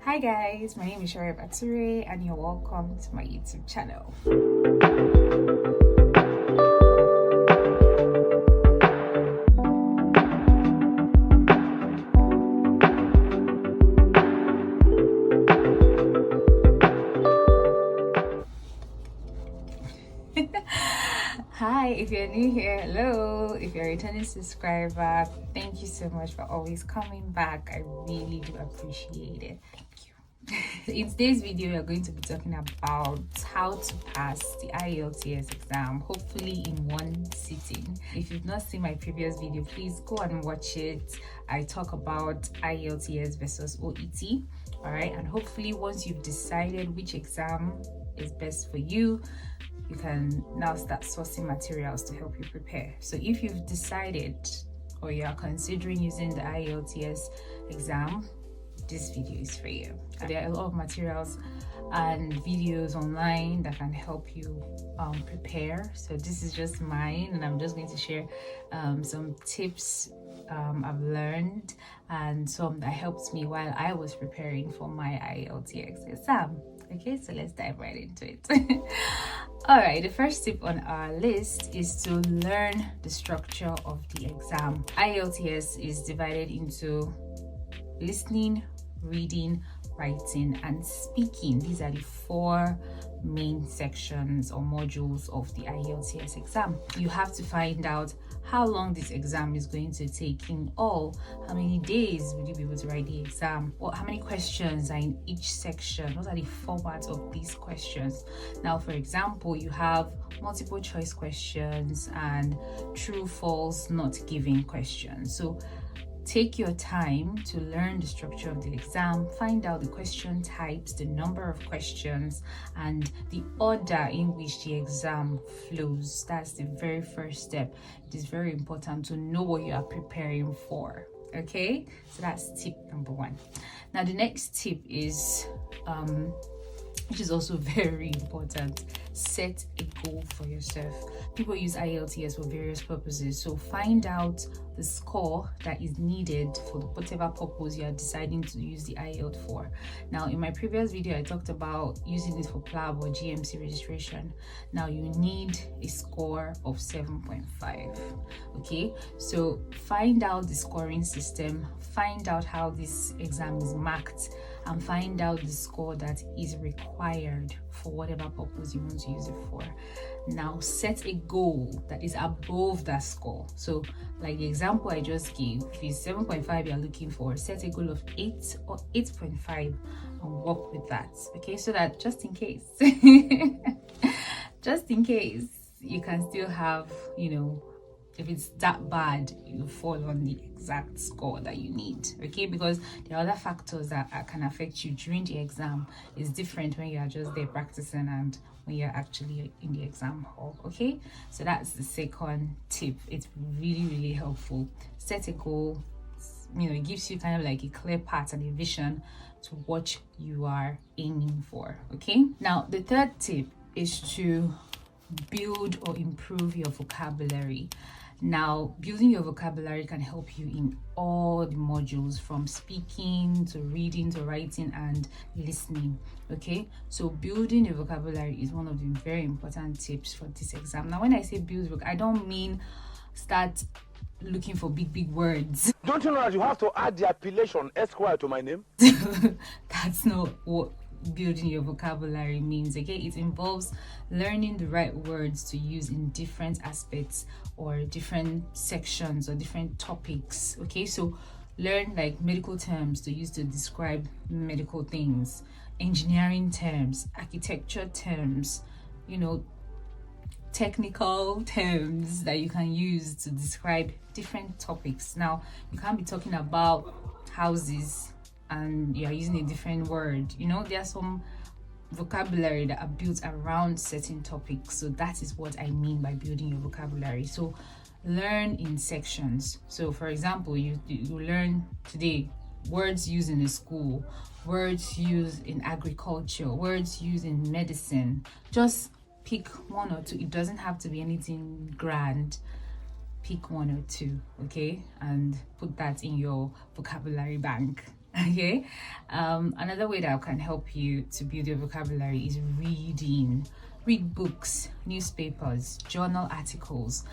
Hi guys, my name is Sherry Batsure and you're welcome to my YouTube channel. Hi, if you're new here, hello. If you're a returning subscriber, thank you so much for always coming back. I really do appreciate it. Thank you. In today's video, we are going to be talking about how to pass the Ielts exam, hopefully in one sitting. If you've not seen my previous video, please go and watch it. I talk about Ielts versus OET, all right? And hopefully once you've decided which exam is best for you, you can now start sourcing materials to help you prepare. So if you've decided or you are considering using the Ielts exam, this video is for you. There are a lot of materials and videos online that can help you prepare. So this is just mine, and I'm just going to share some tips I've learned and some that helped me while I was preparing for my Ielts exam. Okay, so let's dive right into it. All right, the first tip on our list is to learn the structure of the exam. Ielts is divided into listening, reading, writing, and speaking. These are the four main sections or modules of the Ielts exam. You have to find out how long this exam is going to take in all. How many days will you be able to write the exam? Or how many questions are in each section? What are the formats of these questions? Now, for example, you have multiple choice questions and true, false, not given questions. So take your time to learn the structure of the exam, find out the question types, the number of questions, and the order in which the exam flows. That's the very first step. It is very important to know what you are preparing for. Okay, so that's tip number one. Now the next tip is which is also very important: set a goal for yourself. People use Ielts for various purposes, so find out the score that is needed for whatever purpose you are deciding to use the Ielts for. Now, in my previous video, I talked about using it for Plab or GMC registration. Now, you need a score of 7.5. Okay, so find out the scoring system, find out how this exam is marked, and find out the score that is required for whatever purpose you want to use it for. Now set a goal that is above that score. So like the example I just gave, if it's 7.5 you're looking for, set a goal of 8 or 8.5 and work with that. Okay, so that just in case you can still have, if it's that bad, you fall on the exact score that you need. Okay, because there are other factors that can affect you during the exam. It's different when you are just there practicing and when you're actually in the exam hall. Okay, so that's the second tip. It's really helpful. Set a goal. It gives you kind of like a clear path and a vision to what you are aiming for. Okay, now the third tip is to build or improve your vocabulary. Now, building your vocabulary can help you in all the modules, from speaking to reading to writing and listening. Okay, so building your vocabulary is one of the very important tips for this exam. Now, when I say build, I don't mean start looking for big words. Don't you know that you have to add the appellation Esquire to my name? That's not what building your vocabulary means. Okay, it involves learning the right words to use in different aspects or different sections or different topics. Okay, so learn like medical terms to use to describe medical things, engineering terms, architecture terms, technical terms that you can use to describe different topics. Now, you can't be talking about houses and you're using a different word. There are some vocabulary that are built around certain topics. So that is what I mean by building your vocabulary. So learn in sections. So for example, you learn today words used in a school, words used in agriculture, words used in medicine. Just pick one or two. It doesn't have to be anything grand. Pick one or two, okay, and put that in your vocabulary bank. Okay. Another way that can help you to build your vocabulary is reading. Read books, newspapers, journal articles.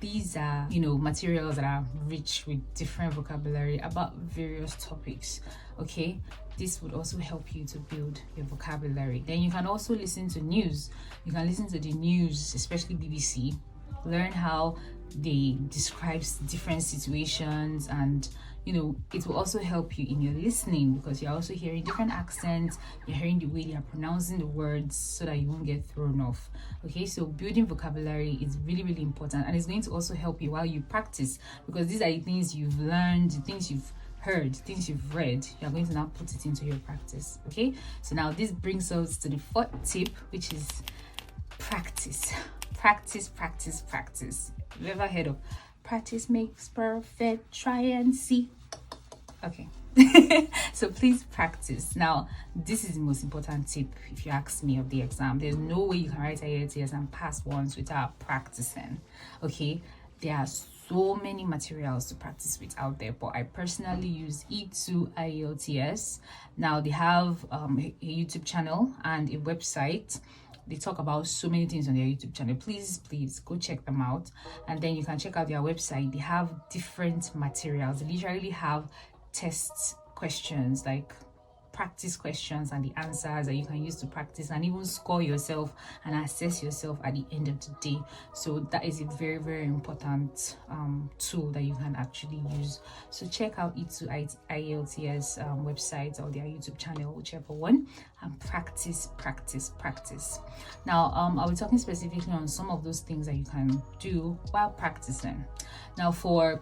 These are, materials that are rich with different vocabulary about various topics. Okay, this would also help you to build your vocabulary. Then you can also listen to news. You can listen to the news, especially BBC. Learn how they describe different situations, and it will also help you in your listening, because you're also hearing different accents, you're hearing the way they are pronouncing the words, so that you won't get thrown off. Okay, so building vocabulary is really, really important, and it's going to also help you while you practice, because these are the things you've learned, the things you've heard, things you've read. You're going to now put it into your practice. Okay, so now this brings us to the fourth tip, which is practice. Practice. Have you ever heard of practice makes perfect, try and see? Okay. So please practice. Now, this is the most important tip, if you ask me, of the exam. There's no way you can write IELTS and pass once without practicing. Okay, there are so many materials to practice with out there, but I personally use E2 IELTS. Now they have a YouTube channel and a website. They talk about so many things on their YouTube channel. Please go check them out. And then you can check out their website. They have different materials. They literally have test questions, like practice questions, and the answers that you can use to practice and even score yourself and assess yourself at the end of the day. So that is a very, very important tool that you can actually use. So check out E2 IELTS website or their YouTube channel, whichever one, and practice. Now I'll be talking specifically on some of those things that you can do while practicing. Now, for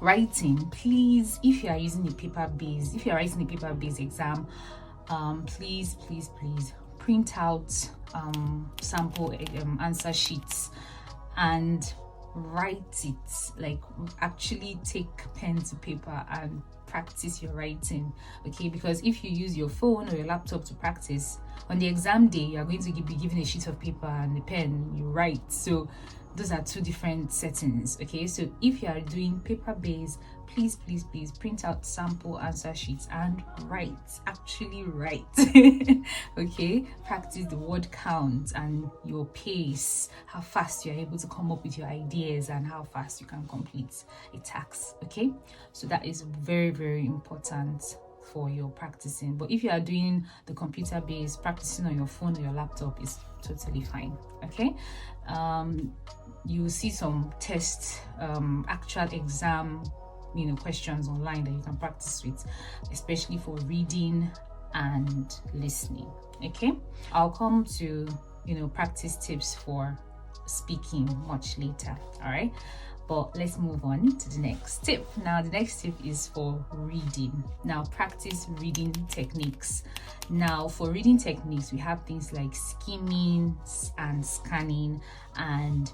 writing, please, if you are using a paper-based exam, please print out sample answer sheets and write it. Like, actually take pen to paper and practice your writing. Okay, because if you use your phone or your laptop to practice, on the exam day you are going to be given a sheet of paper and a pen, you write. So those are two different settings. Okay, so if you are doing paper-based, please print out sample answer sheets and actually write. Okay, practice the word count and your pace, how fast you're able to come up with your ideas and how fast you can complete a task. Okay, so that is very, very important for your practicing. But if you are doing the computer-based, practicing on your phone or your laptop is totally fine. Okay, you will see some test actual exam questions online that you can practice with, especially for reading and listening. Okay, I'll come to practice tips for speaking much later. All right, but let's move on to the next tip. Now, the next tip is for reading. Now, practice reading techniques. Now, for reading techniques, we have things like skimming and scanning and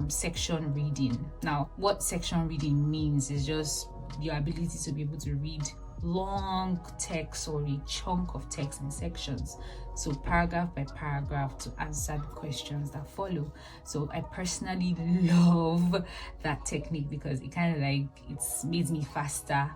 section reading. Now, what section reading means is just your ability to be able to read long text or a chunk of text in sections, so paragraph by paragraph, to answer the questions that follow. So I personally love that technique because it kind of like it's made me faster,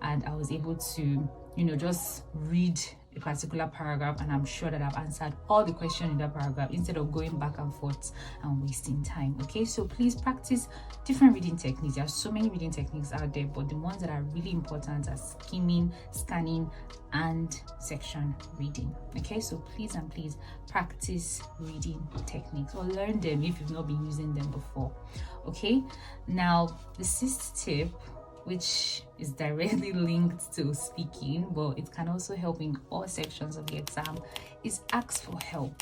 and I was able to just read a particular paragraph and I'm sure that I've answered all the questions in that paragraph instead of going back and forth and wasting time. Okay, so please practice different reading techniques. There are so many reading techniques out there, but the ones that are really important are skimming, scanning, and section reading. Okay, so please practice reading techniques, or learn them if you've not been using them before. Okay, now the sixth tip, which is directly linked to speaking, but it can also help in all sections of the exam, is ask for help.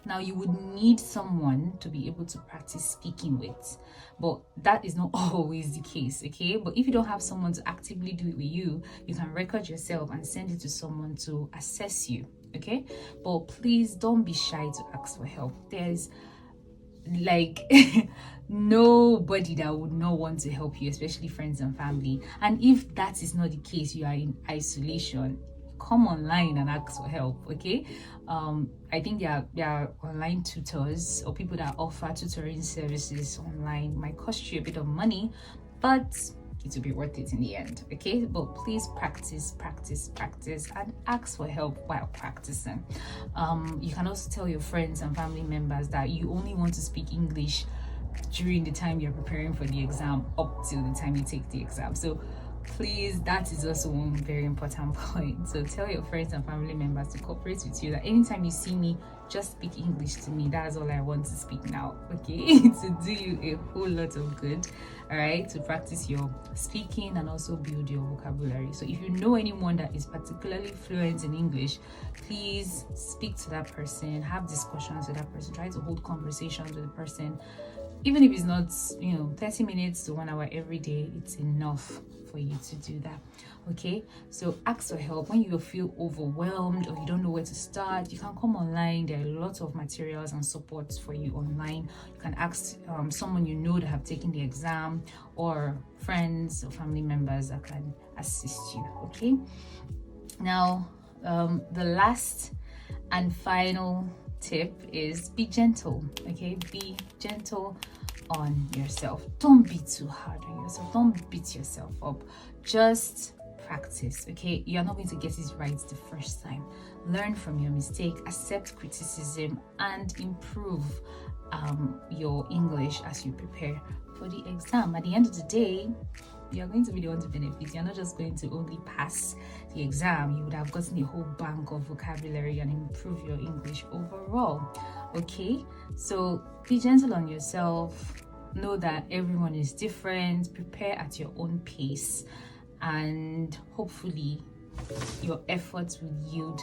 Now, you would need someone to be able to practice speaking with, but that is not always the case. Okay, but if you don't have someone to actively do it with you, you can record yourself and send it to someone to assess you. Okay, but please don't be shy to ask for help. There's like nobody that would not want to help you, especially friends and family. And if that is not the case, you are in isolation, come online and ask for help. Okay, I think there are online tutors or people that offer tutoring services online. Might cost you a bit of money, but it will be worth it in the end. Okay, but please practice, and ask for help while practicing. You can also tell your friends and family members that you only want to speak English during the time you're preparing for the exam up till the time you take the exam. So please, that is also one very important point. So tell your friends and family members to cooperate with you, that anytime you see me, just speak English to me. That's all I want to speak now, okay? To do you a whole lot of good, all right? To practice your speaking and also build your vocabulary. So if you know anyone that is particularly fluent in English, please speak to that person, have discussions with that person, try to hold conversations with the person. Even if it's not, 30 minutes to 1 hour every day, it's enough for you to do that. Okay, so ask for help when you feel overwhelmed or you don't know where to start. You can come online. There are lots of materials and supports for you online. You can ask someone you know that have taken the exam, or friends or family members that can assist you. Okay, now the last and final tip is be gentle. Okay, be gentle on yourself. Don't be too hard on yourself. Don't beat yourself up. Just practice. Okay, you're not going to get it right the first time. Learn from your mistake, accept criticism, and improve your English as you prepare for the exam. At the end of the day, you're going to be the one to benefit. You're not just going to only pass the exam. You would have gotten a whole bank of vocabulary and improve your English overall. Okay, so be gentle on yourself. Know that everyone is different. Prepare at your own pace, and hopefully your efforts will yield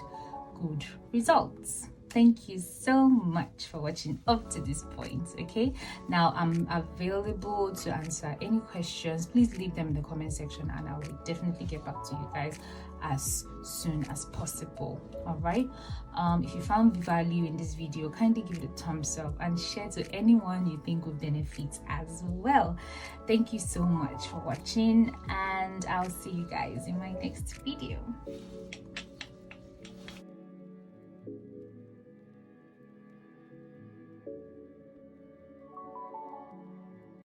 good results. Thank you so much for watching up to this point. Okay, now I'm available to answer any questions. Please leave them in the comment section and I will definitely get back to you guys as soon as possible. All right, if you found value in this video, kindly give it a thumbs up and share to anyone you think would benefit as well. Thank you so much for watching, and I'll see you guys in my next video.